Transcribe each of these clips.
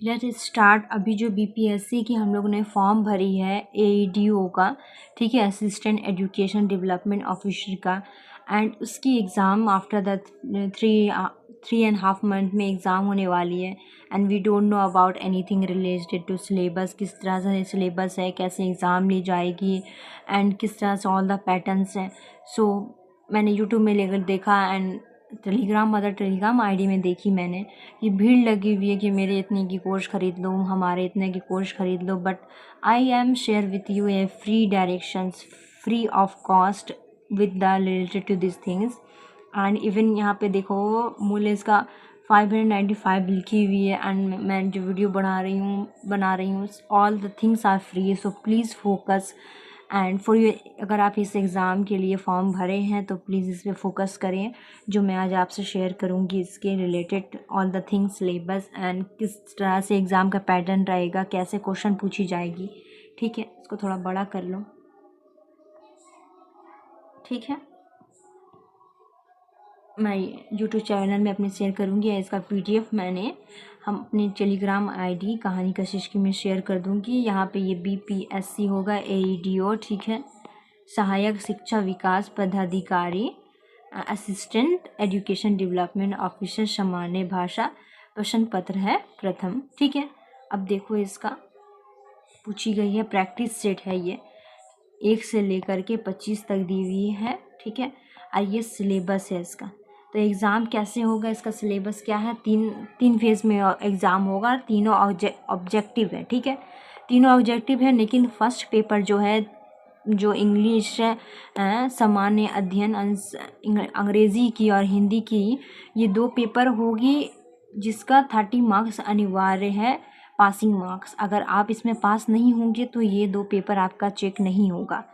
Let start. अभी जो BPSC की हम लोग ने फॉर्म भरी है एईडीओ का, ठीक है, असिस्टेंट एजुकेशन डेवलपमेंट ऑफिसर का, एंड उसकी एग्ज़ाम आफ्टर द 3.5 मंथ में एग्ज़ाम होने वाली है। And we don't know about anything related to syllabus, किस तरह से सिलेबस है, कैसे एग्ज़ाम ली जाएगी एंड किस तरह से ऑल द पैटर्न्स हैं। सो मैंने यूट्यूब में लेकर देखा एंड टेलीग्राम आईडी में देखी मैंने कि भीड़ लगी हुई है कि मेरे इतने की कोर्स ख़रीद लो, हमारे इतने की कोर्स ख़रीद लो। But I am share with you a free directions free of cost with the related to this things. And even यहाँ पे देखो मूल्य इसका 595 लिखी हुई है। एंड मैं जो वीडियो बना रही हूँ all the things are free, so please focus and for you. अगर आप इस एग्ज़ाम के लिए फॉर्म भरे हैं तो प्लीज़ इस पर फोकस करें, जो मैं आज आपसे शेयर करूँगी इसके related all the things syllabus and किस तरह से एग्ज़ाम का पैटर्न रहेगा, कैसे क्वेश्चन पूछी जाएगी। ठीक है, इसको थोड़ा बड़ा कर लो। ठीक है, मैं यूट्यूब चैनल में अपने शेयर करूँगी। इसका पीडीएफ मैंने हम अपने टेलीग्राम आईडी कहानी कशिश की में शेयर कर दूँगी। यहाँ पे ये बीपीएससी होगा एईडीओ, ठीक है, सहायक शिक्षा विकास पदाधिकारी असिस्टेंट एजुकेशन डेवलपमेंट ऑफिसर सामान्य भाषा प्रश्न पत्र है प्रथम। ठीक है, अब देखो इसका पूछी गई है प्रैक्टिस सेट है, ये 1 से लेकर के 25 तक दी हुई है। ठीक है, और ये सिलेबस है इसका। तो एग्ज़ाम कैसे होगा, इसका सिलेबस क्या है, तीन फेज़ में एग्ज़ाम होगा, तीनों ऑब्जेक्टिव है। ठीक है, तीनों ऑब्जेक्टिव है, लेकिन फर्स्ट पेपर जो है जो इंग्लिश सामान्य अध्ययन अंग्रेज़ी की और हिंदी की, ये 2 पेपर होगी जिसका 30 मार्क्स अनिवार्य है, पासिंग मार्क्स। अगर आप इसमें पास नहीं होंगे तो ये 2 पेपर आपका चेक नहीं होगा।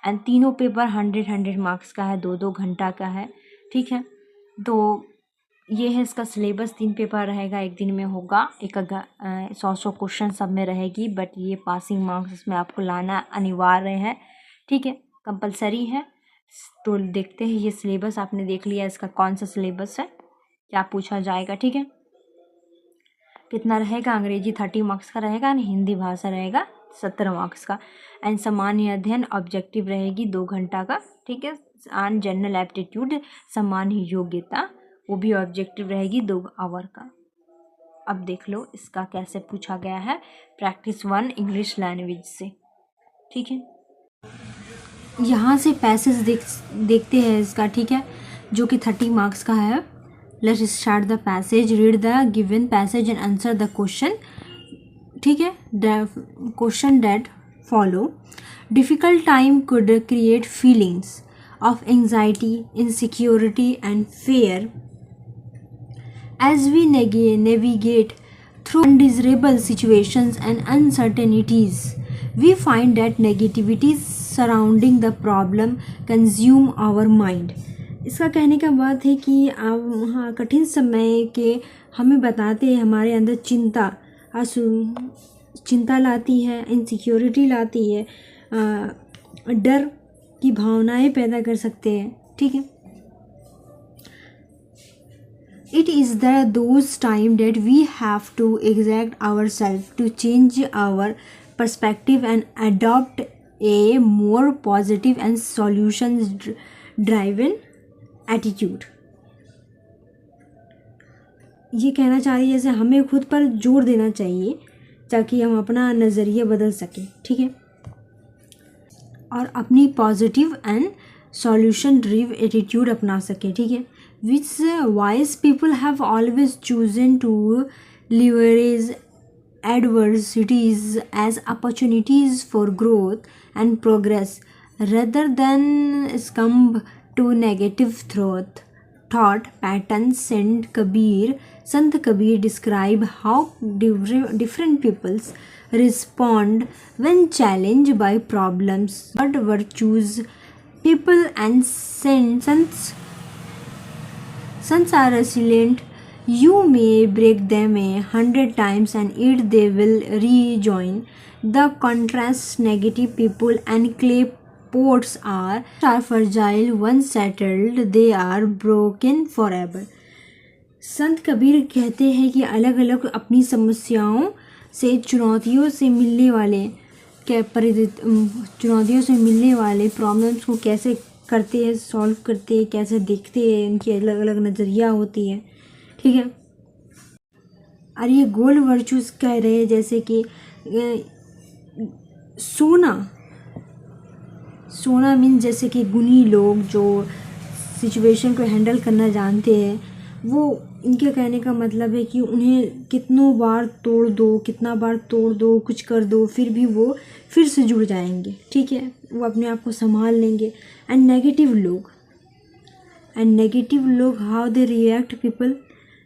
एंड तीनों पेपर 100 मार्क्स का है, 2-2 घंटा का है। ठीक है, तो ये है इसका सिलेबस। 3 पेपर रहेगा, एक दिन में होगा, 100 क्वेश्चन सब में रहेगी। बट ये पासिंग मार्क्स इसमें आपको लाना अनिवार्य है। ठीक है, कंपलसरी है। तो देखते हैं ये सिलेबस, आपने देख लिया इसका कौन सा सिलेबस है, क्या पूछा जाएगा। ठीक है, कितना रहेगा, अंग्रेजी 30 मार्क्स का रहेगा और हिंदी भाषा रहेगा 70 मार्क्स का। एंड सामान्य अध्ययन ऑब्जेक्टिव रहेगी 2 घंटा का। ठीक है, एंड जनरल एप्टीट्यूड सामान्य योग्यता वो भी ऑब्जेक्टिव रहेगी 2 आवर का। अब देख लो इसका कैसे पूछा गया है, प्रैक्टिस 1 इंग्लिश लैंग्वेज से। ठीक है, यहाँ से पैसेज देखते हैं इसका। ठीक है, जो कि 30 मार्क्स का है। Let's start the passage, read the given passage and answer the question. ठीक है, the question that follow. Difficult time could create feelings of anxiety, insecurity and fear. As we navigate through undesirable situations and uncertainties, we find that negativities surrounding the problem consume our mind. इसका कहने का बात है कि आप कठिन समय के हमें बताते हैं हमारे अंदर चिंता लाती है, इनसिक्योरिटी लाती है, डर की भावनाएं पैदा कर सकते हैं। ठीक है, it is those time that we have to exact our self to change our perspective and adopt a more positive and solution driven attitude. ये कहना चाह रही है जैसे हमें खुद पर जोर देना चाहिए ताकि हम अपना नज़रिया बदल सकें। ठीक है, और अपनी positive and solution driven attitude अपना सके। ठीक है, which wise people have always chosen to leverage adversities as opportunities for growth and progress rather than succumb to negative thought patterns. Sant Kabir describe how different peoples respond when challenged by problems, but virtues people and sons are resilient. You may break them 100 times and yet they will rejoin. The contrast negative people and clay pots are fragile. Once settled, they are broken forever. संत कबीर कहते हैं कि अलग अलग अपनी समस्याओं से चुनौतियों से मिलने वाले प्रॉब्लम्स को कैसे करते हैं, सॉल्व करते हैं, कैसे देखते हैं, उनकी अलग अलग नज़रिया होती है, ठीक है। और ये गोल्ड वर्चूज कह रहे हैं जैसे कि सोना मीन्स जैसे कि गुणी लोग जो सिचुएशन को हैंडल करना जानते हैं, वो इनके कहने का मतलब है कि उन्हें कितना बार तोड़ दो कुछ कर दो, फिर भी वो फिर से जुड़ जाएंगे, ठीक है। वो अपने आप को संभाल लेंगे। एंड नेगेटिव लोग how they react people,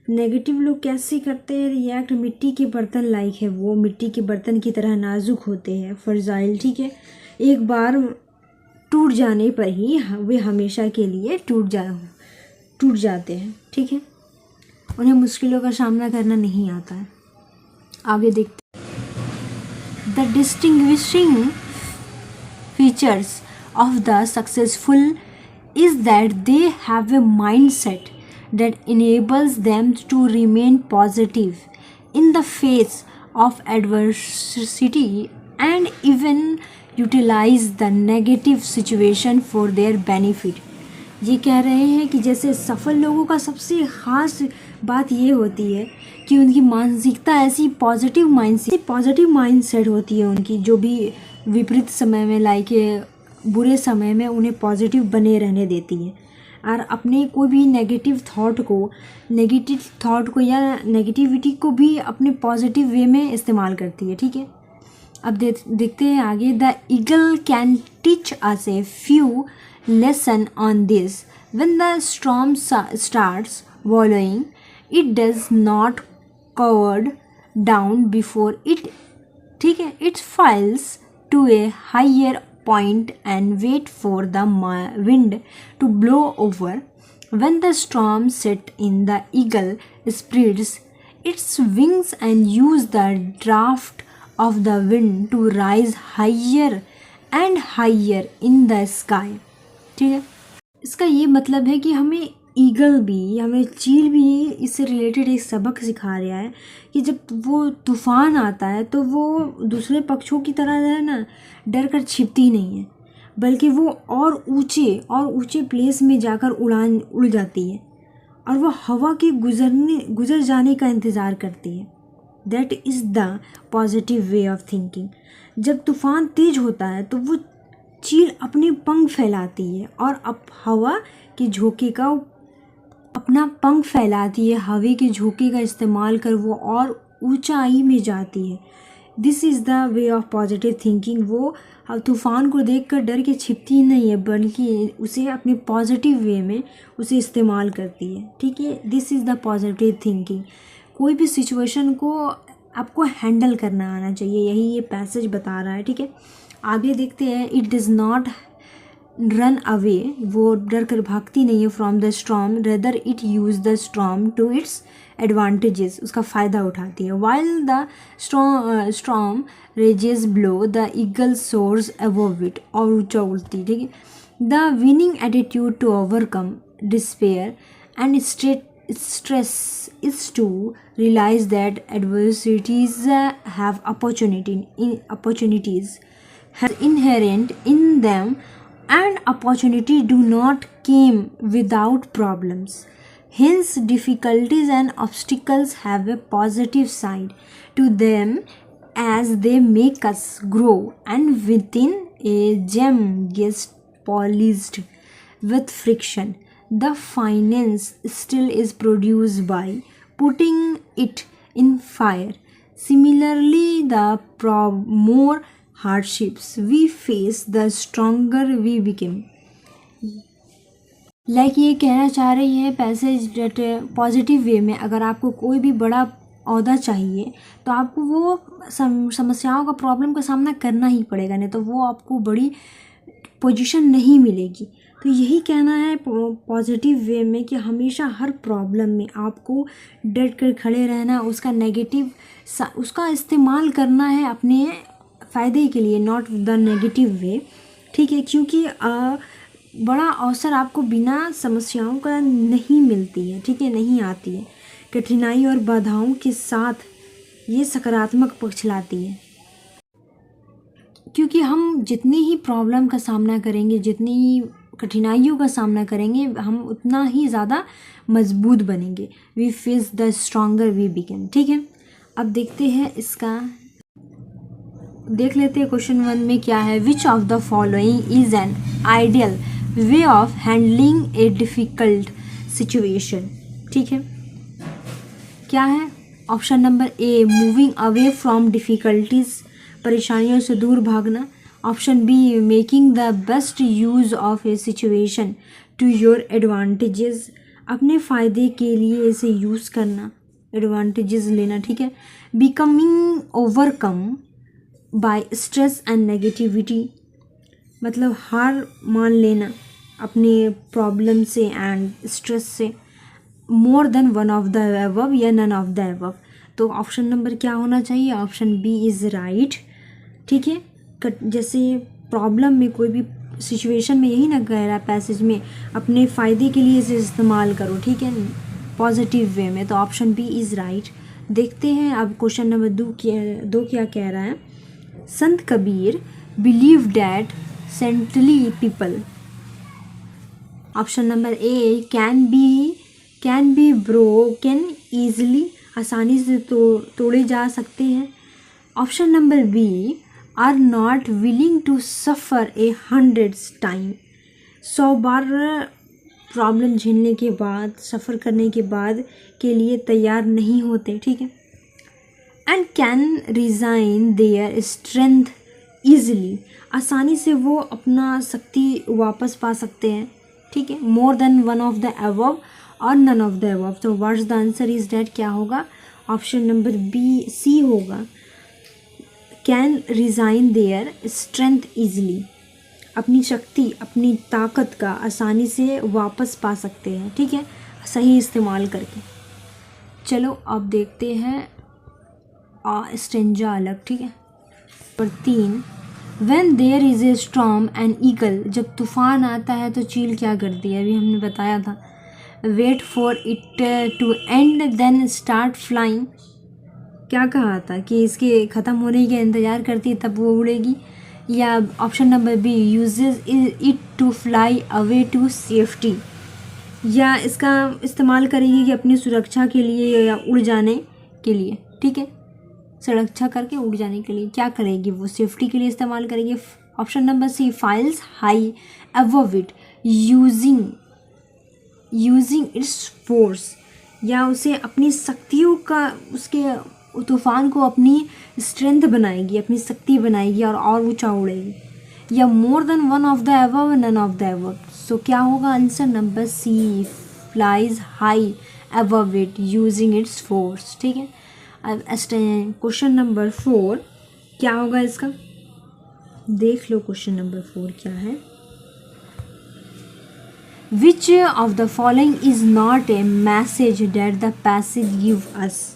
negative लोग कैसे करते हैं रिएक्ट, मिट्टी के बर्तन लाइक है, वो मिट्टी के बर्तन की तरह नाजुक होते हैं, फ्रजाइल, ठीक है। एक बार टूट जाने पर ही वे हमेशा के लिए टूट जाते हैं, ठीक है। उन्हें मुश्किलों का सामना करना नहीं आता है। आगे देखते हैं the distinguishing features of the successful is that they have a mindset that enables them to remain positive in the face of adversity and even utilize the negative situation for their benefit। ये कह रहे हैं कि जैसे सफल लोगों का सबसे ख़ास बात ये होती है कि उनकी मानसिकता ऐसी पॉजिटिव माइंडसेट होती है उनकी, जो भी विपरीत समय में लाइक बुरे समय में उन्हें पॉजिटिव बने रहने देती है, और अपने कोई भी नेगेटिव थॉट को या नेगेटिविटी को भी अपने पॉजिटिव वे में इस्तेमाल करती है, ठीक है। अब देखते हैं आगे। The eagle can teach us a few lesson on this when the storm starts wallowing it does not cowered down before it, ठीक है, it flies to a higher point and wait for the wind to blow over. When the storm set in, the eagle spreads its wings and use the draft of the wind to rise higher and higher in the sky, ठीक है। इसका ये मतलब है कि हमें चील भी इससे रिलेटेड एक सबक सिखा रहा है कि जब वो तूफ़ान आता है तो वो दूसरे पक्षियों की तरह है ना डर कर छिपती नहीं है, बल्कि वो और ऊंचे प्लेस में जाकर उड़ जाती है, और वो हवा के गुजर जाने का इंतज़ार करती है। That is the positive way of thinking. जब तूफ़ान तेज होता है तो वो चील अपने पंख फैलाती है और अब हवा के झोंके का अपना पंख फैलाती है, हवा के झोंके का इस्तेमाल कर वो और ऊंचाई में जाती है। This is the way of positive thinking. वो तूफ़ान को देखकर डर के छिपती नहीं है, बल्कि उसे अपने पॉजिटिव वे में उसे इस्तेमाल करती है, ठीक है। This is the positive thinking. कोई भी सिचुएशन को आपको हैंडल करना आना चाहिए, यही ये पैसेज बता रहा है, ठीक है। आगे देखते हैं। It does not run away, वो डर कर भागती नहीं है from the storm, rather it use the storm to its advantages, उसका फ़ायदा उठाती है। While the storm rages blow, the eagle soars above it, और ऊंचा उड़ती, ठीक है। The winning attitude to overcome despair and stress is to realize that adversities have opportunities inherent in them, and opportunity do not come without problems. Hence, difficulties and obstacles have a positive side to them as they make us grow, and within a gem gets polished with friction, the finance still is produced by putting it in fire. Similarly, the more hardships we face, the stronger we become. ये कहना चाह रही है passage date positive way में, अगर आपको कोई भी बड़ा ओहदा चाहिए तो आपको वो समस्याओं का प्रॉब्लम का सामना करना ही पड़ेगा, नहीं तो वो आपको बड़ी पोजीशन नहीं मिलेगी। तो यही कहना है पॉजिटिव वे में कि हमेशा हर प्रॉब्लम में आपको डट कर खड़े रहना, उसका इस्तेमाल करना है अपने फ़ायदे के लिए, नॉट द नेगेटिव वे, ठीक है। क्योंकि बड़ा अवसर आपको बिना समस्याओं का नहीं मिलती है, ठीक है, नहीं आती है। कठिनाई और बाधाओं के साथ ये सकारात्मक पक्ष लाती है, क्योंकि हम जितनी ही प्रॉब्लम का सामना करेंगे, जितनी ही कठिनाइयों का सामना करेंगे, हम उतना ही ज़्यादा मजबूत बनेंगे। We face the stronger we become. ठीक है, अब देखते हैं इसका, देख लेते हैं क्वेश्चन 1 में क्या है। Which of the following is an ideal way of handling a difficult situation. ठीक है, क्या है? Option number A, moving away from difficulties, परेशानियों से दूर भागना। Option B, making the best use of a situation to your advantages, अपने फ़ायदे के लिए इसे यूज़ करना, एडवांटेजेस लेना। ठीक है, becoming overcome bye stress and negativity, मतलब हार मान लेना अपने प्रॉब्लम से एंड स्ट्रेस से। More than one of the above या नन ऑफ द अबव। तो ऑप्शन नंबर क्या होना चाहिए? Option B is right. ठीक है, जैसे प्रॉब्लम में, कोई भी सिचुएशन में, यही ना कह रहा पैसेज में, अपने फ़ायदे के लिए इसे इस्तेमाल करो। ठीक है, पॉजिटिव वे में। तो ऑप्शन बी इज़ राइट। देखते हैं अब क्वेश्चन नंबर 2 क्या कह रहा है। Sant Kabir believe that saintly people. Option number A, can be broken easily, आसानी से तोड़े जा सकते हैं। Option number B, are not willing to suffer a 100 time, 100 बार प्रॉब्लम झेलने के बाद, सफ़र करने के बाद के लिए तैयार नहीं होते। ठीक है, and can resign their strength easily, आसानी से वो अपना शक्ति वापस पा सकते हैं। ठीक है, मोर than one of the above और नन ऑफ द अबव। तो what's the answer is that, क्या होगा? ऑप्शन नंबर बी, सी होगा। Can resign their strength easily, अपनी शक्ति, अपनी ताकत का आसानी से वापस पा सकते हैं। ठीक है, सही इस्तेमाल करके। चलो अब देखते हैं स्टेंजा अलग। ठीक है, पर 3, when there is a storm and eagle, जब तूफान आता है तो चील क्या करती है? अभी हमने बताया था, wait for it to end then start flying. क्या कहा था कि इसके ख़त्म होने का इंतज़ार करती है तब वो उड़ेगी। या option number B, uses it to fly away to safety, या इसका इस्तेमाल करेगी कि अपनी सुरक्षा के लिए या उड़ जाने के लिए। ठीक है, सुरक्षा करके उड़ जाने के लिए क्या करेगी? वो सेफ्टी के लिए इस्तेमाल करेगी। Option number C, flies high above it using its force, या उसे अपनी शक्तियों का, उसके तूफान को अपनी स्ट्रेंथ बनाएगी, अपनी शक्ति बनाएगी और ऊंचा उड़ेगी। या more than one of the above, none of the above. So क्या होगा answer? Number C, flies high above it using its force. ठीक है, अब क्वेश्चन नंबर 4 क्या होगा इसका? देख लो क्वेश्चन नंबर 4 क्या है। Which of the following is not a message that the passage give us.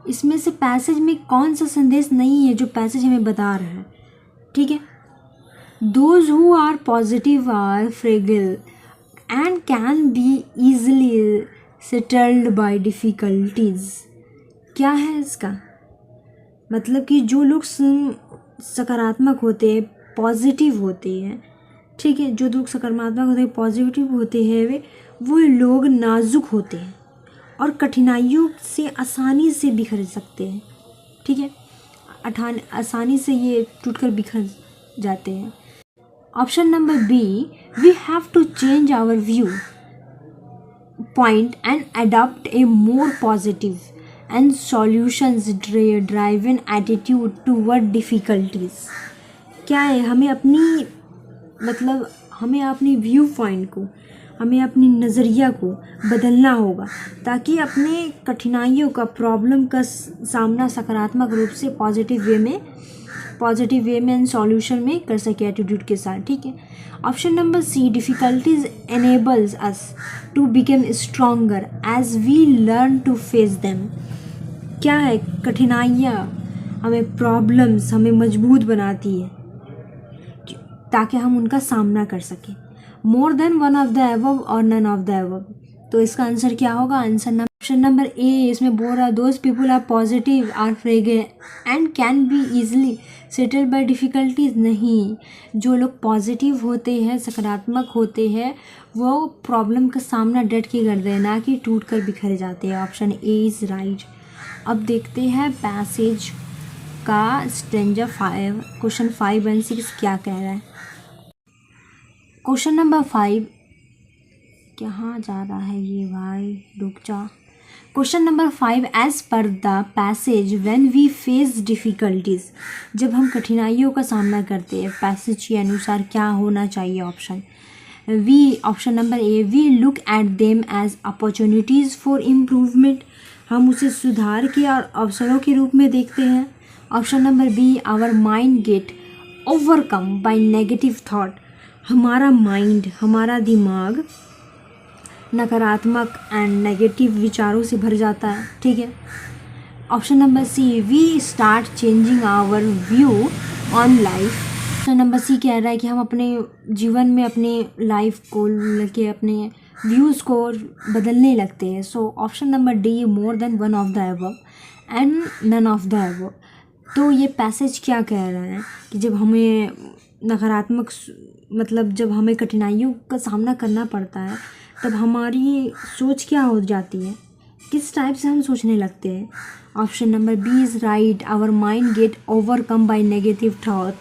इसमें से पैसेज में कौन सा संदेश नहीं है जो पैसेज हमें बता रहा है? ठीक है, those who are positive are fragile and can be easily settled by difficulties. क्या है इसका मतलब? कि जो लोग सकारात्मक होते हैं, पॉजिटिव होते हैं, ठीक है, जो लोग सकारात्मक होते हैं, पॉजिटिव होते हैं, वो लोग नाजुक होते हैं और कठिनाइयों से आसानी से बिखर सकते हैं। ठीक है, आसानी से ये टूटकर बिखर जाते हैं। Option number B, we have to change our view point and adopt a more positive and solutions driven attitude toward difficulties. क्या है? हमें अपनी व्यू पॉइंट को, हमें अपनी नज़रिया को बदलना होगा ताकि अपने कठिनाइयों का, प्रॉब्लम का सामना सकारात्मक रूप से पॉजिटिव वे में एंड सॉल्यूशन में कर सके, एटीट्यूड के साथ। ठीक है, option number C, difficulties enables us to become stronger as we learn to face them. क्या है? कठिनाइयाँ हमें, प्रॉब्लम्स हमें मजबूत बनाती है ताकि हम उनका सामना कर सकें। More than one of the above और नन ऑफ द अबव। तो इसका आंसर क्या होगा? Option number A. इसमें बोल रहा है those people are positive are fragrant and can be easily settle by difficulties. नहीं, जो लोग पॉजिटिव होते हैं, सकारात्मक होते हैं, वो प्रॉब्लम का सामना डट के करते हैं, ना कि टूट कर बिखर जाते हैं। Option A is right. अब देखते हैं पैसेज का स्टेंजा 5 क्वेश्चन 5 एंड 6 क्या कह रहा है। क्वेश्चन नंबर 5 कहाँ जा रहा है ये भाई, रुक जा। Question number 5 as per the passage when we face difficulties. जब हम कठिनाइयों का सामना करते हैं, पैसेज के अनुसार क्या होना चाहिए? Option number A, we look at them as opportunities for improvement. हम उसे सुधार के और अवसरों के रूप में देखते हैं। Option number B, our mind get overcome by negative thought. हमारा माइंड, हमारा दिमाग नकारात्मक एंड नेगेटिव विचारों से भर जाता है, ठीक है। Option number C, we start changing our view on life. Option number C कह रहा है कि हम अपने जीवन में अपने लाइफ को लेके अपने व्यूज़ को बदलने लगते हैं। So option number D, more than one of the above and none of the above. तो ये पैसेज क्या कह रहा है कि जब हमें नकारात्मक मतलब जब हमें कठिनाइयों का सामना करना पड़ता है, तब हमारी सोच क्या हो जाती है, किस टाइप से हम सोचने लगते हैं। Option number B is right, our mind get overcome by negative thought.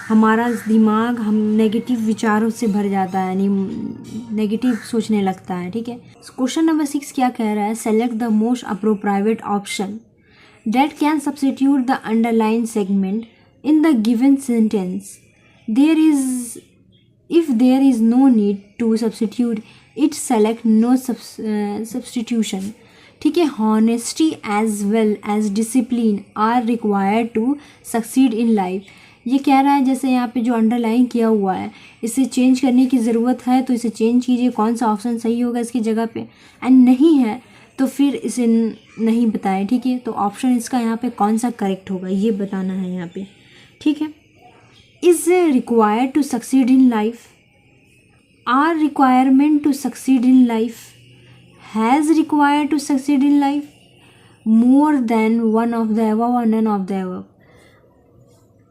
हमारा दिमाग हम नेगेटिव विचारों से भर जाता है, यानी नेगेटिव सोचने लगता है, ठीक है। क्वेश्चन नंबर 6 क्या कह रहा है? Select the most appropriate option that can substitute the underlined segment in the given sentence. If there is no need to substitute it, select no substitution. ठीक है। Honesty as well as discipline are required to succeed in life. ये कह रहा है जैसे यहाँ पे जो अंडरलाइन किया हुआ है, इसे चेंज करने की ज़रूरत है तो इसे चेंज कीजिए, कौन सा ऑप्शन सही होगा इसकी जगह पे, एंड नहीं है तो फिर इसे नहीं बताएं, ठीक है। तो ऑप्शन इसका यहाँ पे कौन सा करेक्ट होगा ये बताना है यहाँ पे, ठीक है। Is required to succeed in life, are requirement to succeed in life, has required to succeed in life, more than one of the above और नन ऑफ द अबव।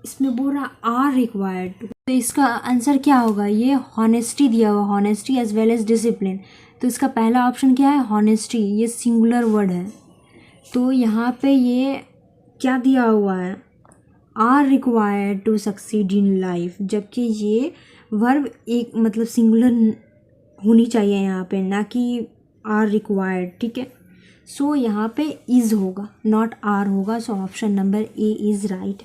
इसमें बोल रहा आर रिक्वायर्ड टू, तो इसका answer क्या होगा? ये honesty दिया हुआ, honesty as well as discipline. तो इसका पहला ऑप्शन क्या है? हॉनेस्टी। ये सिंगुलर वर्ड है, तो यहाँ पे ये क्या दिया हुआ है? Are required to succeed in life, जबकि ये वर्ब एक मतलब सिंगुलर होनी चाहिए यहाँ पे, ना कि आर रिक्वायर्ड, ठीक है। सो यहाँ पे इज़ होगा, नॉट आर होगा। So option number A is right.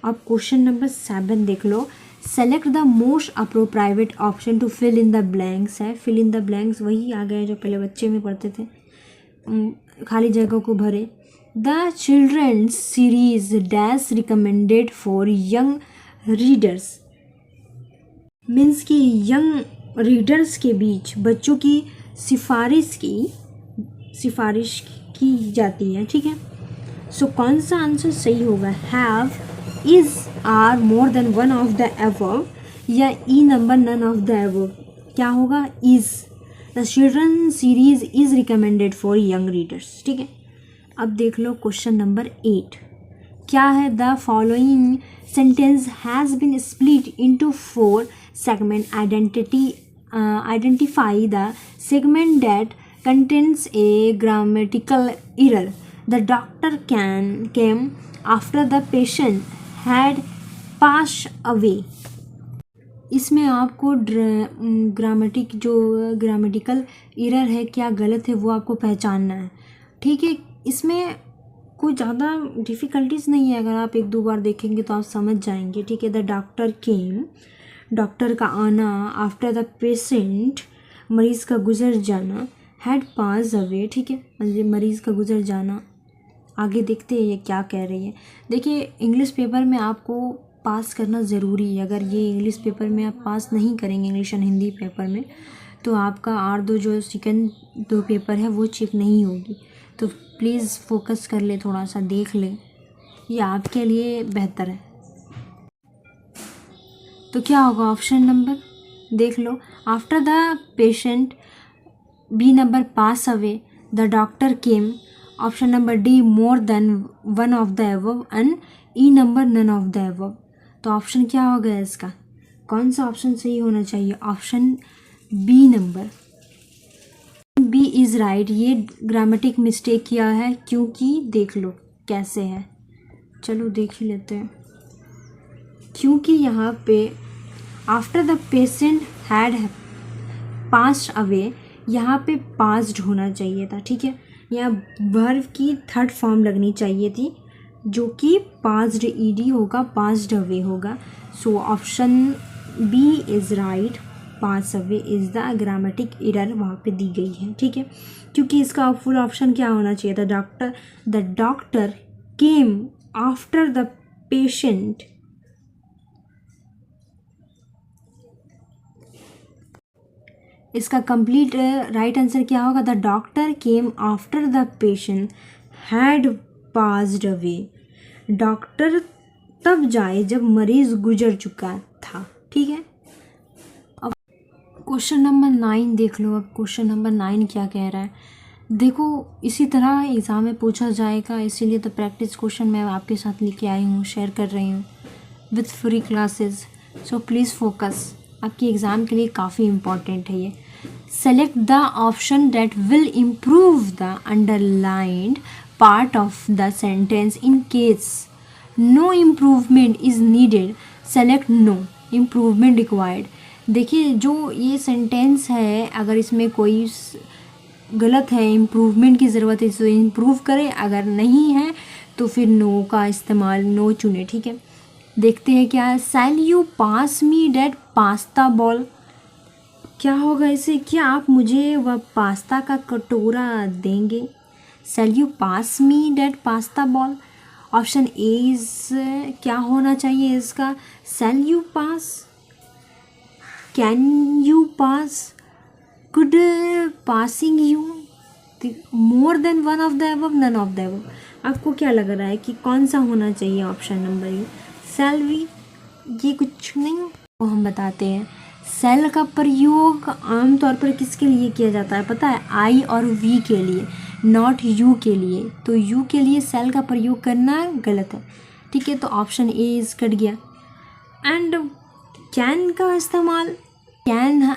अब क्वेश्चन नंबर 7 देख लो। Select the most appropriate option to fill in the blanks है। फिल इन द ब्लैंक्स वही आ गए जो पहले बच्चे में पढ़ते थे, खाली जगह को भरे। The children's series dash recommended for young readers, means कि यंग रीडर्स के बीच बच्चों की सिफारिश की जाती है, ठीक है। सो कौन सा आंसर सही होगा? Have, is, are, more than one of the above, या E number none of the above. क्या होगा? Is. The children series is recommended for young readers, ठीक है। अब देख लो क्वेश्चन नंबर 8 क्या है? The following sentence has been split into 4 segment. Identify the segment that contains a grammatical error. The doctor came after the patient had passed away. इसमें आपको grammatical error है, क्या गलत है वो आपको पहचानना है, ठीक है। इसमें कोई ज़्यादा डिफ़िकल्टीज नहीं है, अगर आप 1-2 बार देखेंगे तो आप समझ जाएंगे, ठीक है। द डॉक्टर केम, डॉक्टर का आना, आफ्टर द पेशेंट, मरीज़ का गुजर जाना, हैड पास अवे, ठीक है, मरीज़ का गुजर जाना। आगे देखते हैं ये क्या कह रही है। देखिए इंग्लिश पेपर में आपको पास करना ज़रूरी है। अगर ये इंग्लिश पेपर में आप पास नहीं करेंगे, इंग्लिश एंड हिंदी पेपर में, तो आपका R2 जो सेकंड 2 पेपर है वो चेक नहीं होगी। तो प्लीज़ फोकस कर ले, थोड़ा सा देख ले, ये आपके लिए बेहतर है। तो क्या होगा ऑप्शन नंबर? देख लो, after the patient B number pass away, the doctor came, option number D more than one of the above and E number none of the above. तो ऑप्शन क्या हो गया इसका, कौन सा ऑप्शन सही होना चाहिए, option B number B is right. ये ग्रामेटिक मिस्टेक किया है क्योंकि देख लो कैसे है, चलो देख ही लेते हैं। क्योंकि यहाँ पे after the patient had passed away, यहाँ पे पास्ड होना चाहिए था, ठीक है। यहाँ वर्ब की थर्ड फॉर्म लगनी चाहिए थी जो कि पास्ड ईडी होगा, पास्ड अवे होगा। So option B is right, pass away is the grammatic error वहाँ पे दी गई है, ठीक है। क्योंकि इसका फुल ऑप्शन क्या होना चाहिए था, the doctor came after the patient. इसका कंप्लीट राइट आंसर क्या होगा, the doctor came after the patient had passed away. Doctor तब जाए जब मरीज गुजर चुका था, ठीक है। अब क्वेश्चन नंबर 9 देख लो। अब क्वेश्चन नंबर 9 क्या कह रहा है, देखो इसी तरह एग्ज़ाम में पूछा जाएगा, इसीलिए तो प्रैक्टिस क्वेश्चन मैं आपके साथ लेके आई हूँ, शेयर कर रही हूँ with free classes. So please focus, आपके एग्ज़ाम के लिए काफ़ी इम्पॉर्टेंट है ये। Select the option that will improve the underlined part of the sentence in case no improvement is needed, select no improvement required. देखिए जो ये सेंटेंस है, अगर इसमें कोई गलत है, इम्प्रूवमेंट की ज़रूरत है तो इम्प्रूव करें, अगर नहीं है तो फिर नो का इस्तेमाल, नो चुने, ठीक है। देखते हैं क्या है, शैल you pass me that pasta ball. क्या होगा इसे, क्या आप मुझे वह पास्ता का कटोरा देंगे। Shall you pass me that pasta ball. Option A is क्या होना चाहिए इसका, shall you pass, can you pass, could passing you, more than one of the above, none of the above. आपको क्या लग रहा है कि कौन सा होना चाहिए option number A, shall we, ये कुछ नहीं वो हम बताते हैं। शैल का प्रयोग आमतौर पर किसके लिए किया जाता है पता है, आई और वी के लिए, नॉट यू के लिए। तो यू के लिए शैल का प्रयोग करना गलत है, ठीक है। तो ऑप्शन ए इज कट गया। एंड कैन का इस्तेमाल, कैन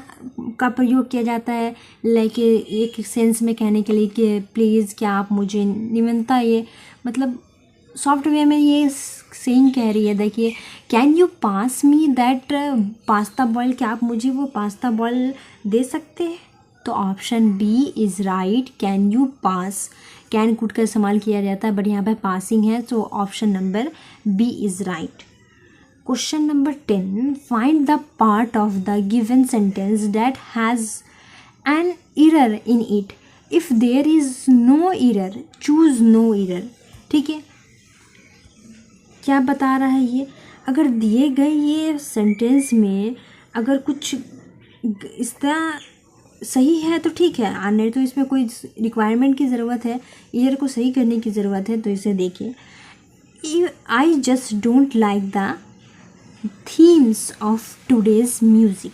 का प्रयोग किया जाता है लाइक एक सेंस में कहने के लिए कि प्लीज़ क्या आप मुझे निमंत्रण, ये मतलब सॉफ्टवेयर में ये सेइंग कह रही है, देखिए can you pass me that pasta ball, क्या आप मुझे वो पास्ता बॉल दे सकते हैं। तो option B is right, can you pass, can could का इस्तेमाल किया जाता है बट यहाँ पे पासिंग है, तो option number B is right. Question number 10, find the part of the given sentence that has an error in it, if there is no error choose no error, ठीक है। क्या बता रहा है ये, अगर दिए गए ये सेंटेंस में अगर कुछ इस तरह सही है तो ठीक है, नहीं तो इसमें कोई रिक्वायरमेंट की ज़रूरत है, एरर को सही करने की ज़रूरत है। तो इसे देखिए, आई just don't like the themes of today's music.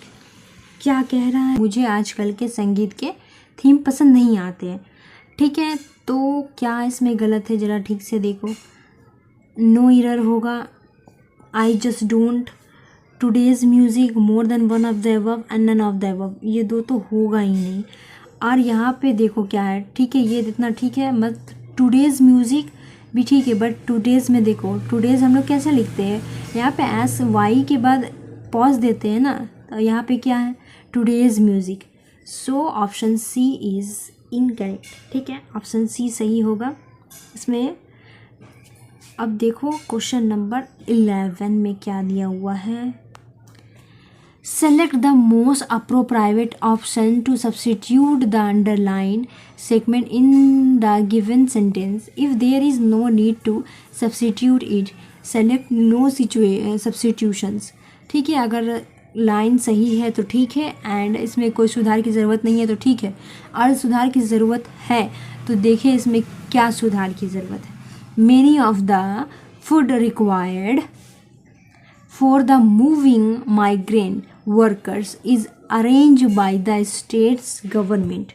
क्या कह रहा है, मुझे आजकल के संगीत के थीम पसंद नहीं आते हैं, ठीक है। तो क्या इसमें गलत है, ज़रा ठीक से देखो, नो एरर होगा, I just don't, today's music, more than one of the above and none of the above, ये दो तो होगा ही नहीं। और यहाँ पे देखो क्या है, ठीक है ये इतना ठीक है, मत टुडेज़ म्यूज़िक भी ठीक है, बट टुडेज़ में देखो, टुडेज़ हम लोग कैसे लिखते हैं, यहाँ पे एस वाई के बाद पॉज देते हैं ना, तो यहाँ पे क्या है, today's music. So option C is incorrect, ठीक है, ऑप्शन सी सही होगा इसमें। अब देखो क्वेश्चन नंबर 11 में क्या दिया हुआ है, select the most appropriate option to substitute the underline segment in the given sentence, if there is no need to substitute it, select no substitutions, ठीक है। अगर लाइन सही है तो ठीक है, एंड इसमें कोई सुधार की ज़रूरत नहीं है तो ठीक है, और सुधार की ज़रूरत है तो देखिए इसमें क्या सुधार की ज़रूरत है। Many of the food required for the moving migrant workers is arranged by the state's government,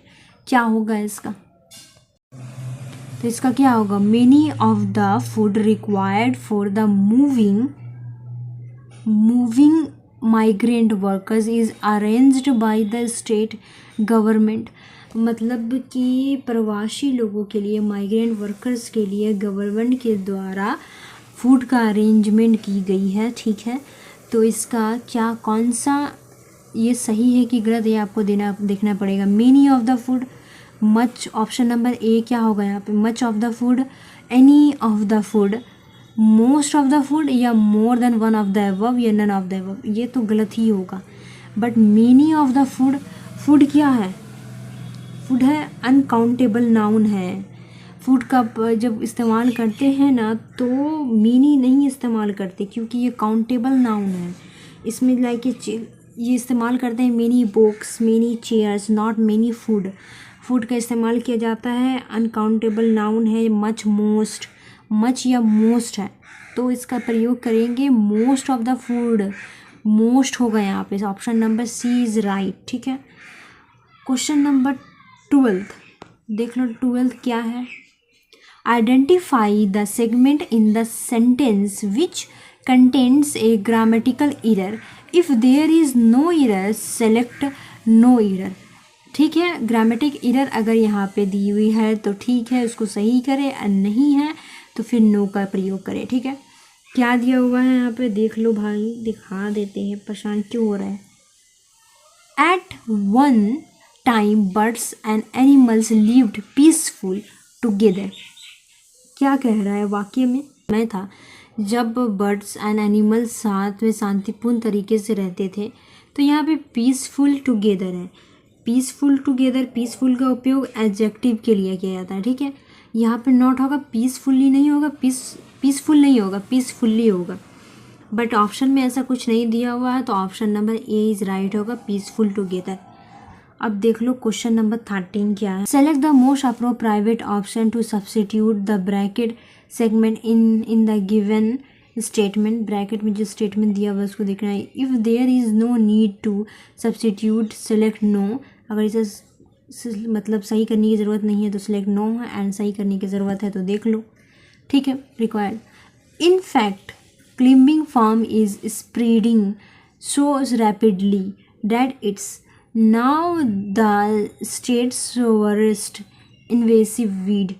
क्या होगा इसका? तो इसका क्या होगा? Many of the food required for the moving migrant workers is arranged by the state government. मतलब कि प्रवासी लोगों के लिए, माइग्रेंट वर्कर्स के लिए गवर्नमेंट के द्वारा फूड का अरेंजमेंट की गई है, ठीक है। तो इसका क्या, कौन सा ये सही है कि गलत, ये आपको देखना पड़ेगा। Many of the food, much, option number A क्या होगा यहाँ पे? Much of the food, any of the food, most of the food, या more than one of the above, या नन ऑफ द अबव। ये तो गलत ही होगा। But many of the food, food क्या है? फूड है अनकाउंटेबल नाउन है। फूड का जब इस्तेमाल करते हैं ना तो मेनी नहीं इस्तेमाल करते, क्योंकि ये काउंटेबल नाउन है। इसमें लाइक ये इस्तेमाल करते हैं many books, many chairs, not many food. Food का इस्तेमाल किया जाता है, अनकाउंटेबल नाउन है। मच, मोस्ट, मच या मोस्ट है, तो इसका प्रयोग करेंगे most of the food. Most होगा यहाँ पे, option number C is right, ठीक है। क्वेश्चन नंबर 12 देख लो। 12 क्या है? Identify the segment in the sentence which contains a grammatical error. If there is no error select no error, ठीक है। ग्रामेटिक एरर अगर यहाँ पे दी हुई है तो ठीक है, उसको सही करें, और नहीं है तो फिर नो का प्रयोग करें, ठीक है। क्या दिया हुआ है यहाँ पे देख लो भाई, दिखा देते हैं, परेशान क्यों हो रहा है। At one time birds and animals lived peaceful together. क्या कह रहा है वाक्य में? मैं था जब बर्ड्स एंड एनिमल्स साथ में शांतिपूर्ण तरीके से रहते थे। तो यहाँ पे पीसफुल टुगेदर है। पीसफुल टुगेदर, पीसफुल का उपयोग एडजेक्टिव के लिए किया जाता है, ठीक है। यहाँ पे नॉट होगा, पीसफुली नहीं होगा, पीसफुल नहीं होगा, पीसफुल्ली होगा। बट ऑप्शन में ऐसा कुछ नहीं दिया हुआ है, तो option number A is right होगा, पीसफुल टुगेदर। अब देख लो क्वेश्चन नंबर 13 क्या है। Select the most appropriate option to substitute the bracket segment in the given statement. Bracket में जो स्टेटमेंट दिया हुआ है उसको देखना है। If there is no need to substitute select no. अगर इसे मतलब सही करने की ज़रूरत नहीं है तो सिलेक्ट नो है, एंड सही करने की ज़रूरत है तो देख लो, ठीक है। Required, in fact climbing form is spreading so rapidly that it's now the states worst invasive weed.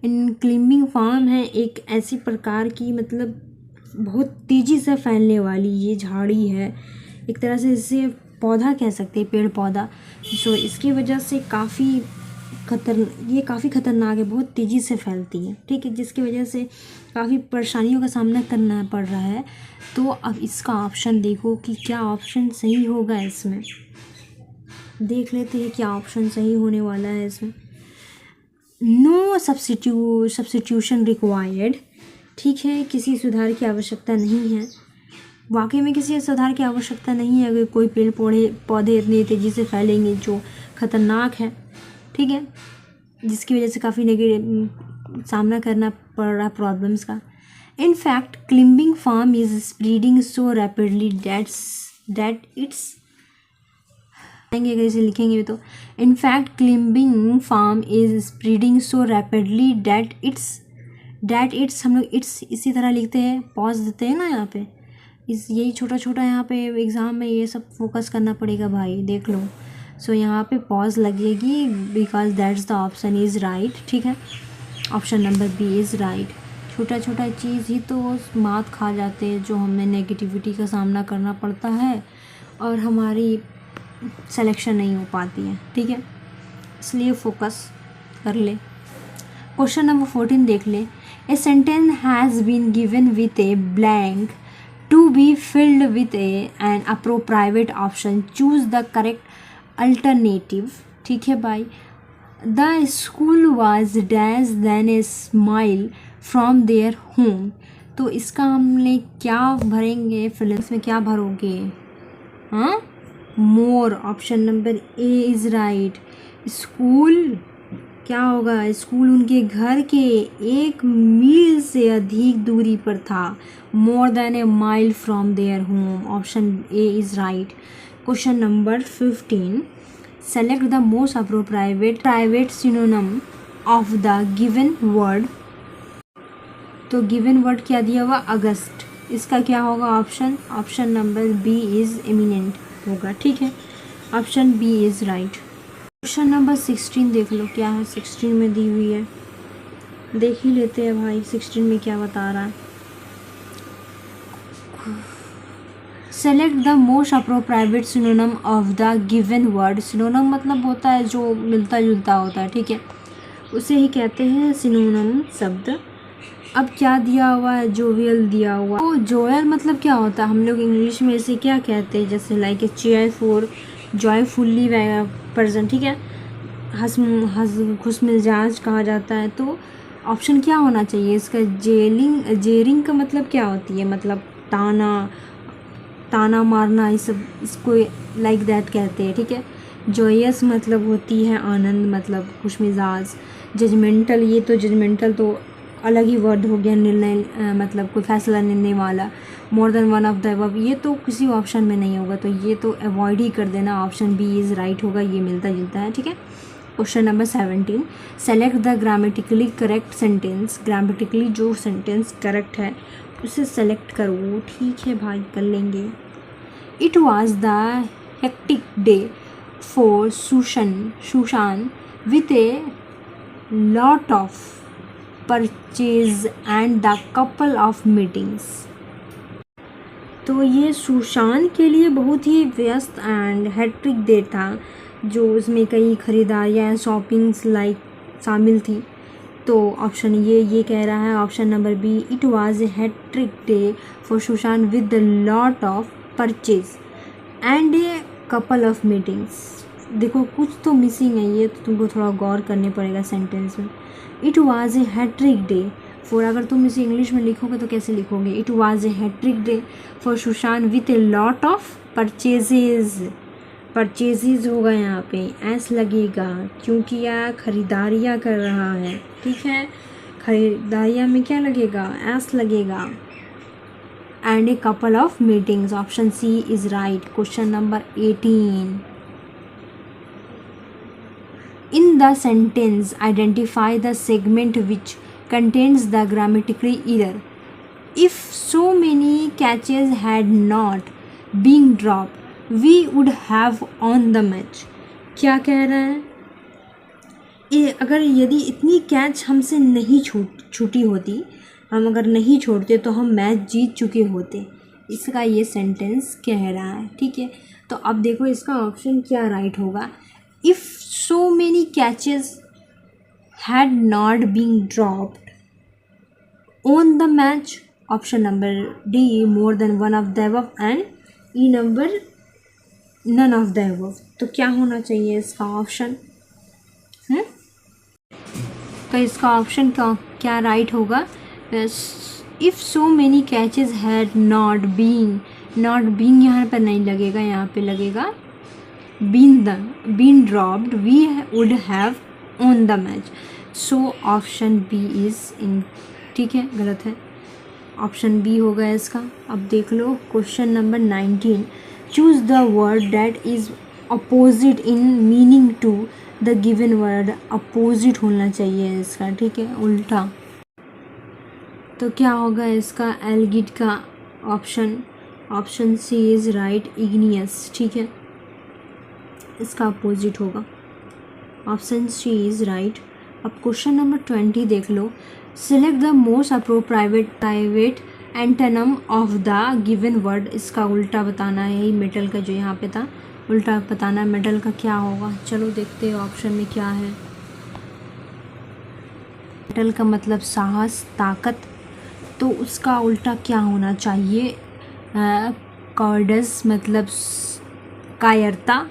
In climbing form है एक ऐसी प्रकार की, मतलब बहुत तेज़ी से फैलने वाली ये झाड़ी है, एक तरह से इसे पौधा कह सकते हैं, पेड़ पौधा। सो इसकी वजह से ये काफ़ी खतरनाक है, बहुत तेज़ी से फैलती है, ठीक है, जिसकी वजह से काफ़ी परेशानियों का सामना करना पड़ रहा है। तो अब इसका ऑप्शन देखो कि क्या ऑप्शन सही होगा। इसमें देख लेते हैं क्या ऑप्शन सही होने वाला है। इसमें नो सब्स्टिट्यूशन रिक्वायर्ड, ठीक है, किसी सुधार की आवश्यकता नहीं है। वाकई में किसी सुधार की आवश्यकता नहीं है। अगर कोई पेड़ पौधे इतनी तेज़ी से फैलेंगे जो ख़तरनाक है, ठीक है, जिसकी वजह से काफ़ी नेगेटिव सामना करना पड़ रहा प्रॉब्लम्स का। In fact climbing form is spreading so rapidly that it's, अगर इसे लिखेंगे तो, in fact climbing form is spreading so rapidly that it's हम लोग इट्स इसी तरह लिखते हैं, पॉज देते हैं ना यहाँ पे। यही छोटा छोटा यहाँ पे एग्ज़ाम में ये सब फोकस करना पड़ेगा भाई, देख लो। सो यहाँ पे पॉज लगेगी because that's the option is right, ठीक है। Option number B is right. छोटा छोटा चीज़ ही तो मात खा जाते हैं, जो हमें नेगेटिविटी का सामना करना पड़ता है और हमारी सिलेक्शन नहीं हो पाती है, ठीक है, इसलिए फोकस कर ले। क्वेश्चन नंबर 14 देख ले। A sentence has been given with a blank to be filled with an appropriate option. Choose the correct alternative, ठीक है भाई। The school was dash than a smile from their home. तो इसका हमने क्या भरेंगे, फिल्म्स में क्या भरोगे? हाँ, more, option number A is right. School क्या होगा? स्कूल उनके घर के 1 मील से अधिक दूरी पर था। More than a mile from their home, option A is right. Question number 15, select the most appropriate private synonym of the given word. तो गिवन वर्ड क्या दिया हुआ, अगस्त, इसका क्या होगा option number B is eminent होगा, ठीक है, option B is right. Question number 16 देख लो क्या है, 16 में दी हुई है, देख ही लेते हैं भाई 16 में क्या बता रहा है। Select the most appropriate synonym of the given word. Synonym मतलब होता है जो मिलता जुलता होता है, ठीक है, उसे ही कहते हैं सिनोनिम शब्द। अब क्या दिया हुआ है, जोवियल दिया हुआ। तो जोयल मतलब क्या होता है, हम लोग इंग्लिश में इसे क्या कहते हैं, जैसे लाइक ए चेयरफुल, जॉयफुल्ली पर्सन, ठीक है, खुश मिजाज कहा जाता है। तो ऑप्शन क्या होना चाहिए इसका, जेरिंग का मतलब क्या होती है, मतलब ताना मारना, ये सब इसको लाइक दैट कहते हैं, ठीक है। जॉयस मतलब होती है आनंद, मतलब खुश मिजाज। जजमेंटल, ये तो जजमेंटल तो अलग ही वर्ड हो गया, निर्णय मतलब कोई फैसला लेने वाला। मोर than one of the above, ये तो किसी ऑप्शन में नहीं होगा, तो ये तो अवॉइड ही कर देना, ऑप्शन बी इज़ राइट होगा, ये मिलता जुलता है, ठीक है। Question number 17, select the grammatically correct sentence. Grammatically जो सेंटेंस करेक्ट है उसे सेलेक्ट करो, ठीक है भाई, कर लेंगे। It was the hectic day for Susan with a lot of purchase and the couple of meetings. तो ये सुशान के लिए बहुत ही व्यस्त एंड हैट्रिक डे था, जो उसमें कई खरीदारियाँ शॉपिंग्स लाइक शामिल थी। तो ऑप्शन ये कह रहा है, option number B, it was a हैट्रिक day for Susan with the lot of purchase and a couple of meetings. देखो कुछ तो मिसिंग है, ये तो तुमको थोड़ा गौर करने पड़ेगा सेंटेंस में। इट वाज ए हैट्रिक डे फॉर, अगर तुम इसे इंग्लिश में लिखोगे तो कैसे लिखोगे, इट वाज ए हैट्रिक day for Susan with a lot of purchases होगा यहाँ पे, ऐस लगेगा क्योंकि यह खरीदारियाँ कर रहा है, ठीक है, खरीदारियाँ में क्या लगेगा, ऐस लगेगा। And a couple of meetings, option C is right. Question number 18, in the sentence identify the segment which contains the grammatical error. If so many catches had not been dropped, we would have won the match. क्या कह रहा है, अगर यदि इतनी catch हमसे नहीं छूटी होती, हम अगर नहीं छोड़ते तो हम मैच जीत चुके होते, इसका ये सेंटेंस कह रहा है, ठीक है। तो अब देखो इसका ऑप्शन क्या राइट होगा। If so many catches had not been dropped on the match, option number D, more than one of the above, and E number none of the above। तो क्या होना चाहिए इसका ऑप्शन, तो इसका ऑप्शन क्या राइट होगा, if so many catches had not been यहाँ पर नहीं लगेगा, यहाँ पे लगेगा been dropped, we would have won the match। so option B is in, ठीक है, गलत है, ऑप्शन बी होगा इसका। अब देख लो question number 19, choose the word that is opposite in meaning to the given word. Opposite होना चाहिए इसका, ठीक है, उल्टा। तो क्या होगा इसका, एल्गिड का option C is right, igneous, ठीक है, इसका अपोजिट होगा, ऑप्शन सी इज़ राइट। अब क्वेश्चन नंबर 20 देख लो, select the most private antonym of the given word. इसका उल्टा बताना है, यही मेटल का जो यहाँ पे था उल्टा बताना है, मेटल का क्या होगा, चलो देखते हैं ऑप्शन में क्या है। मेटल का मतलब साहस, ताकत, तो उसका उल्टा क्या होना चाहिए, कॉर्डस मतलब कायरता,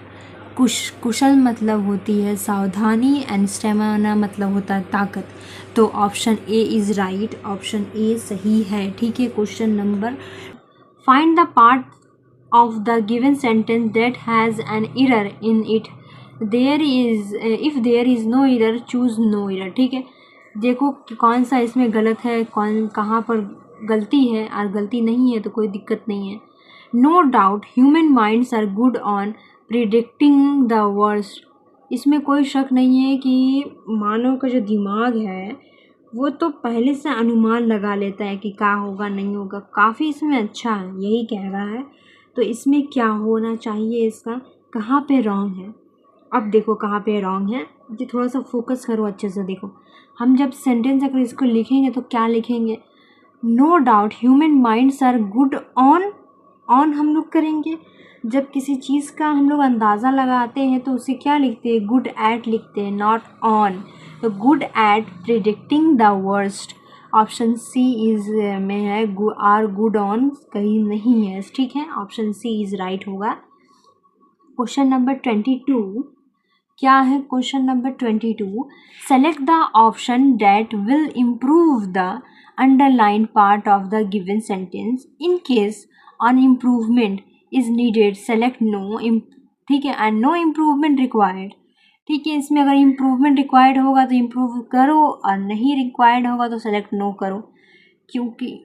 कुशल मतलब होती है सावधानी, एंड स्टेमिना मतलब होता है ताकत। तो option A is right, option A सही है, ठीक है। Question number, find the part of the given sentence that has an error in it, if there is no error choose no error, ठीक है। देखो कौन सा इसमें गलत है, कहाँ पर गलती है, और गलती नहीं है तो कोई दिक्कत नहीं है। No doubt human minds are good on predicting the worst. इसमें कोई शक नहीं है कि मानव का जो दिमाग है वो तो पहले से अनुमान लगा लेता है कि क्या होगा नहीं होगा। काफ़ी इसमें अच्छा है, यही कह रहा है। तो इसमें क्या होना चाहिए, इसका कहाँ पे रॉन्ग है। अब देखो कहाँ पे रॉन्ग है, ये थोड़ा सा फोकस करो अच्छे से। देखो हम जब सेंटेंस अगर इसको लिखेंगे तो क्या लिखेंगे, no doubt human minds are good on हम लोग करेंगे। जब किसी चीज़ का हम लोग अंदाज़ा लगाते हैं तो उसे क्या लिखते हैं, गुड एट लिखते हैं, नॉट ऑन। तो good at predicting the worst, option C is में है। आर गुड ऑन कहीं नहीं है, ठीक है, ऑप्शन सी इज राइट होगा। क्वेश्चन नंबर 22 क्या है, question number 22, select the option that will improve the underline part of the given sentence. In case on improvement is needed select no, ठीक है, एंड नो इम्प्रूवमेंट रिक्वायर्ड। ठीक है, इसमें अगर improvement required होगा तो इम्प्रूव करो और नहीं रिक्वायर्ड होगा तो सेलेक्ट नो करो। क्योंकि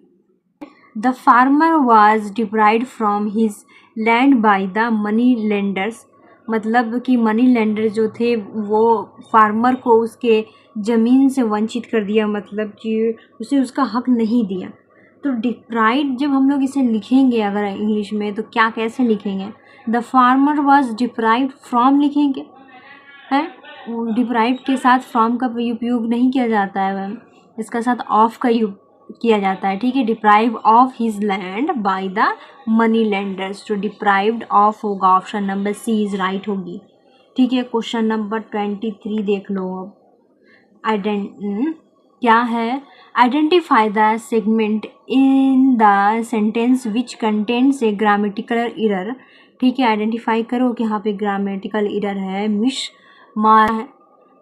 the farmer was deprived from his land by the money lenders, मतलब कि मनी लेंडर जो थे वो फार्मर को उसके ज़मीन से वंचित कर दिया, मतलब कि उसे उसका हक नहीं दिया। तो डिप्राइव्ड जब हम लोग इसे लिखेंगे अगर इंग्लिश में तो क्या कैसे लिखेंगे, the farmer was deprived from लिखेंगे, है। डिप्राइव्ड के साथ फ्रॉम का उपयोग नहीं किया जाता है मैम, इसका साथ ऑफ का यूज किया जाता है, ठीक है। Deprive of his land by the money lenders, तो डिप्राइव्ड ऑफ होगा, option number C is right होगी, ठीक है। क्वेश्चन नंबर 23 देख लो अब। क्या है, identify the segment in the sentence which contains a grammatical error, ठीक है। आइडेंटिफाई करो कि यहाँ पे ग्रामेटिकल एरर है।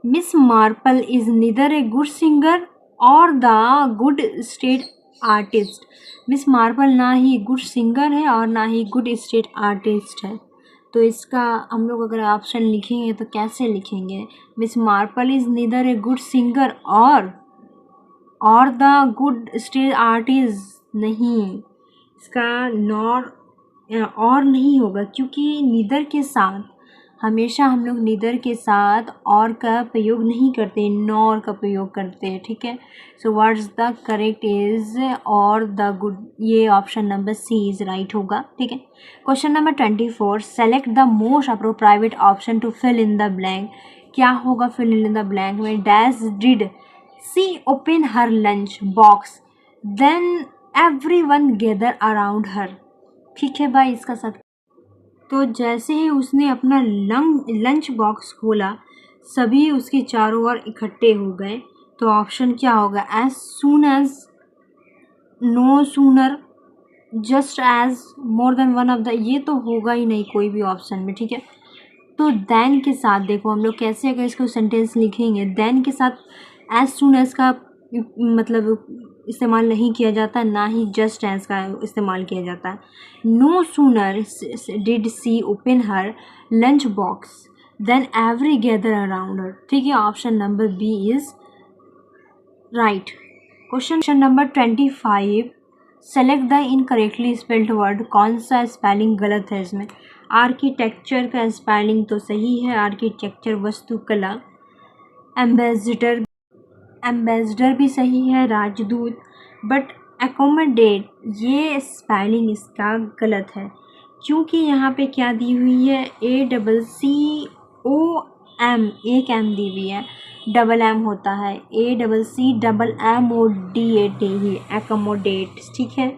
Miss Marple is neither a good singer और the good state artist. Miss Marple ना ही गुड सिंगर है और ना ही गुड स्टेट आर्टिस्ट है। तो इसका हम लोग अगर ऑप्शन लिखेंगे तो कैसे लिखेंगे, miss Marple is neither a good singer और द गुड स्टेट आर्टिस्ट, नहीं, इसका नॉर और नहीं होगा, क्योंकि नीदर के साथ हमेशा हम लोग नीदर के साथ और का प्रयोग नहीं करते, नॉर का प्रयोग करते हैं, ठीक है। So what's the correct is और द गुड, ये option number C is right होगा, ठीक है। Question number 24, select the most appropriate option to fill in the blank. क्या होगा फिल इन द ब्लैंक में, dash did she open her lunch box then everyone gather around her, ठीक है भाई, इसका साथ। तो जैसे ही उसने अपना लंच बॉक्स खोला सभी उसके चारों ओर इकट्ठे हो गए। तो ऑप्शन क्या होगा, as soon as, no sooner, just as, more than one of the, ये तो होगा ही नहीं कोई भी ऑप्शन में, ठीक है। तो देन के साथ देखो हम लोग कैसे अगर इसको सेंटेंस लिखेंगे, देन के साथ एज सून एज का मतलब इस्तेमाल नहीं किया जाता, ना ही जस्ट एज का इस्तेमाल किया जाता है। No sooner did she open her lunch box then every gather around her, ठीक है, option number B is right. Question number 25, select the incorrectly spelled word. कौन सा स्पेलिंग गलत है इसमें, आर्किटेक्चर का स्पेलिंग तो सही है, आर्किटेक्चर वास्तुकला, एम्बेसडर भी सही है, राजदूत, बट एकोमोडेट ये स्पेलिंग इसका गलत है, क्योंकि यहाँ पे क्या दी हुई है, ACCOM, एक एम दी हुई है, डबल एम होता है, ACCMODAT ही, एकोमोडेट, ठीक है,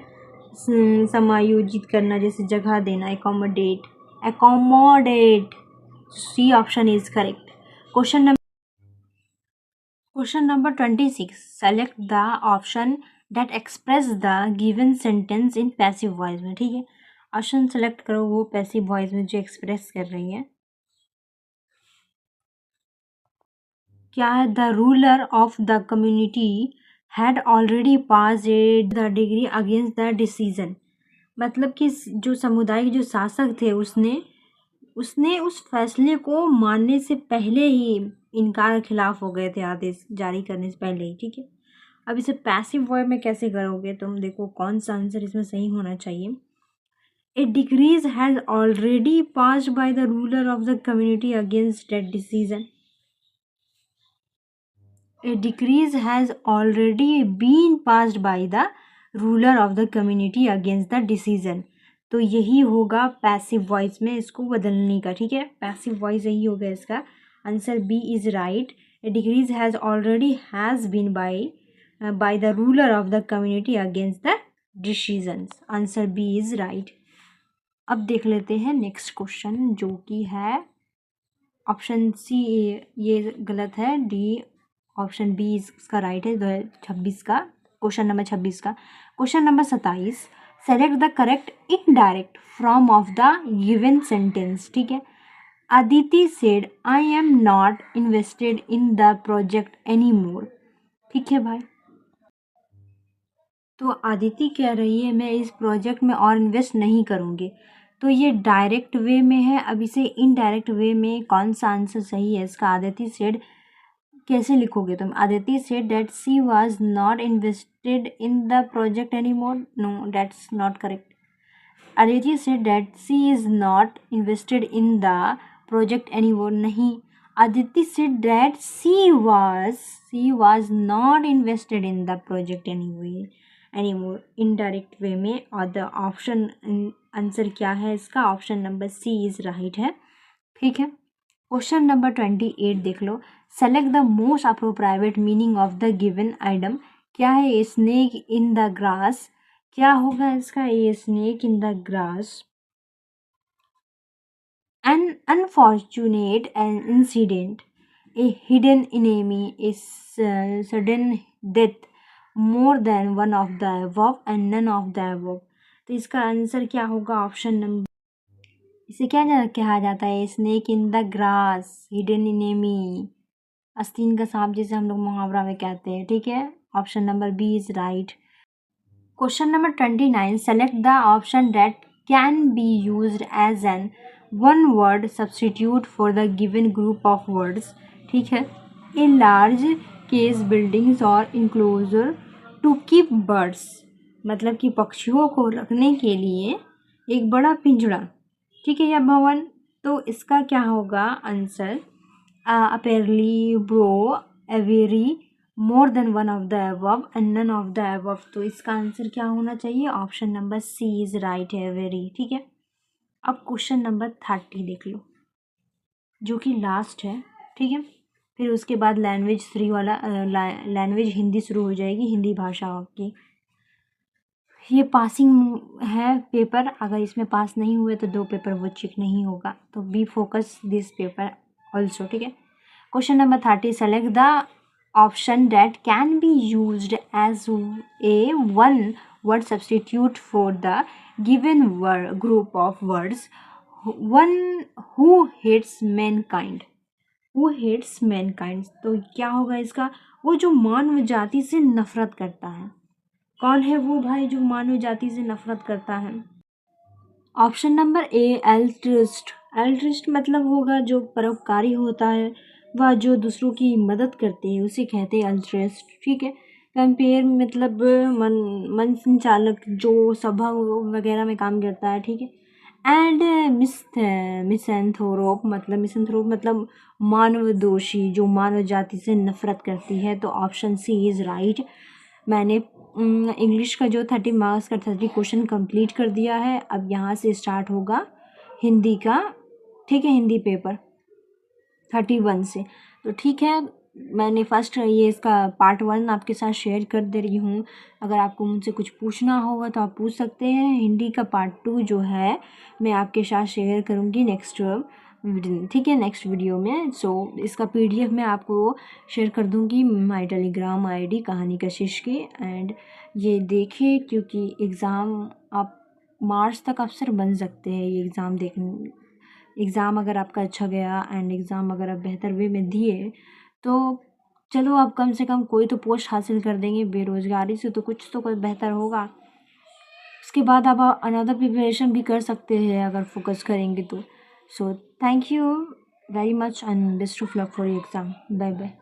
समायोजित करना, जैसे जगह देना, accommodate, C option is correct. Question number 26, select the option that express the given sentence in passive voice में, ठीक है। ऑप्शन सेलेक्ट करो वो पैसिव वॉइस में जो एक्सप्रेस कर रही है। क्या है, the ruler of the community had already pass the degree against the decision, मतलब कि जो समुदाय के जो शासक थे उसने उस फैसले को मानने से पहले ही इनकार के खिलाफ हो गए थे, आदेश जारी करने से पहले ही, ठीक है। अब इसे पैसिव वॉइस में कैसे करोगे तुम, देखो कौन सा आंसर इसमें सही होना चाहिए। A decree has already passed by the ruler of the community against that decision. A decree has already been passed by the ruler of the community against the decision. तो यही होगा पैसिव वॉइस में इसको बदलने का, ठीक है, passive voice यही होगा इसका answer B is right. A decrees has already has been by the ruler of the community against the decisions. Answer B is right. अब देख लेते हैं नेक्स्ट क्वेश्चन जो कि है ऑप्शन सी. ये गलत है, डी ऑप्शन बी इसका राइट है. 2026 का क्वेश्चन नंबर 26 का. Question number 27, select the correct indirect from of the given sentence. ठीक है. Aditi said I am not invested in the project any मोर. ठीक है भाई, तो अदिति कह रही है मैं इस प्रोजेक्ट में और इन्वेस्ट नहीं करूँगी. तो ये डायरेक्ट वे में है. अब इसे इनडायरेक्ट वे में कौन सा आंसर सही है इसका? अदिति सेड कैसे लिखोगे तुम? Aditi said that she was not invested in the project any more. No, that's not correct. Aditi said that she is not invested in the project any more. नहीं, Aditi said that she was not invested in the project any more. Indirect way में. और the option answer क्या है इसका? Option number C is right है. ठीक है. Question number 28 देख लो. Select the most appropriate meaning of the given item. क्या है? A snake in the grass. क्या होगा इसका? A snake in the grass. An unfortunate incident, a hidden enemy, a sudden death, more than one of the above and none of the above. तो इसका answer क्या होगा? Option number, इसे क्या कहा जाता है? Snake in the grass, hidden enemy, आस्तीन का सांप जिसे हम लोग मुहावरा में कहते हैं. ठीक है. Option number B is right. Question number 29, select the option that can be used as an one word substitute for the given group of words. ठीक है. ए लार्ज केज बिल्डिंग्स और इंक्लोजर टू कीप बर्ड्स, मतलब कि पक्षियों को रखने के लिए एक बड़ा पिंजड़ा. ठीक है, या भवन. तो इसका क्या होगा आंसर? अपेरली, bro, every, more than one of the above and none of the above. तो इसका आंसर क्या होना चाहिए? Option number C is right है, एवेरी. ठीक है. अब क्वेश्चन नंबर 30 देख लो जो कि लास्ट है. ठीक है. फिर उसके बाद लैंग्वेज 3 वाला लैंग्वेज हिंदी शुरू हो जाएगी, हिंदी भाषा की. ये पासिंग है पेपर. अगर इसमें पास नहीं हुए तो 2 पेपर वो चेक नहीं होगा. तो be focus this paper also. ठीक है. Question number 30, select the option that can be used as a one word substitute for the given group of words. One who hates mankind. Who hates mankind. तो क्या होगा इसका? वो जो मानव जाति से नफरत करता है. कौन है वो भाई जो मानव जाति से नफरत करता है? ऑप्शन नंबर ए, एल्ट्रिस्ट. एल्ट्रिस्ट मतलब होगा जो परोपकारी होता है, वह जो दूसरों की मदद करते हैं उसे कहते हैं एल्ट्रिस्ट. ठीक है. कंपेयर मतलब मन संचालक जो सभा वगैरह में काम करता है. ठीक है. एंड मिसैंथ्रोप मतलब मानव दोषी, जो मानव जाति से नफरत करती है. तो ऑप्शन सी इज राइट. मैंने इंग्लिश का जो 30 मार्क्स का 30 क्वेश्चन कंप्लीट कर दिया है. अब यहाँ से स्टार्ट होगा हिंदी का. ठीक है. हिंदी पेपर 31 से. तो ठीक है, मैंने फर्स्ट ये इसका पार्ट 1 आपके साथ शेयर कर दे रही हूँ. अगर आपको मुझसे कुछ पूछना होगा तो आप पूछ सकते हैं. हिंदी का पार्ट 2 जो है मैं आपके साथ शेयर करूँगी नेक्स्ट, ठीक है, नेक्स्ट वीडियो में. सो इसका PDF मैं आपको शेयर कर दूँगी माई टेलीग्राम ID कहानी कशिश की. एंड ये देखिए, क्योंकि एग्ज़ाम आप मार्च तक अफसर बन सकते हैं. ये एग्ज़ाम अगर आपका अच्छा गया एंड एग्ज़ाम अगर आप बेहतर वे में दिए तो चलो आप कम से कम कोई तो पोस्ट हासिल कर देंगे. बेरोज़गारी से तो कुछ बेहतर होगा. उसके बाद आप अनदर प्रिपरेशन भी कर सकते हैं अगर फोकस करेंगे तो. So thank you very much and best of luck for your exam. Bye bye.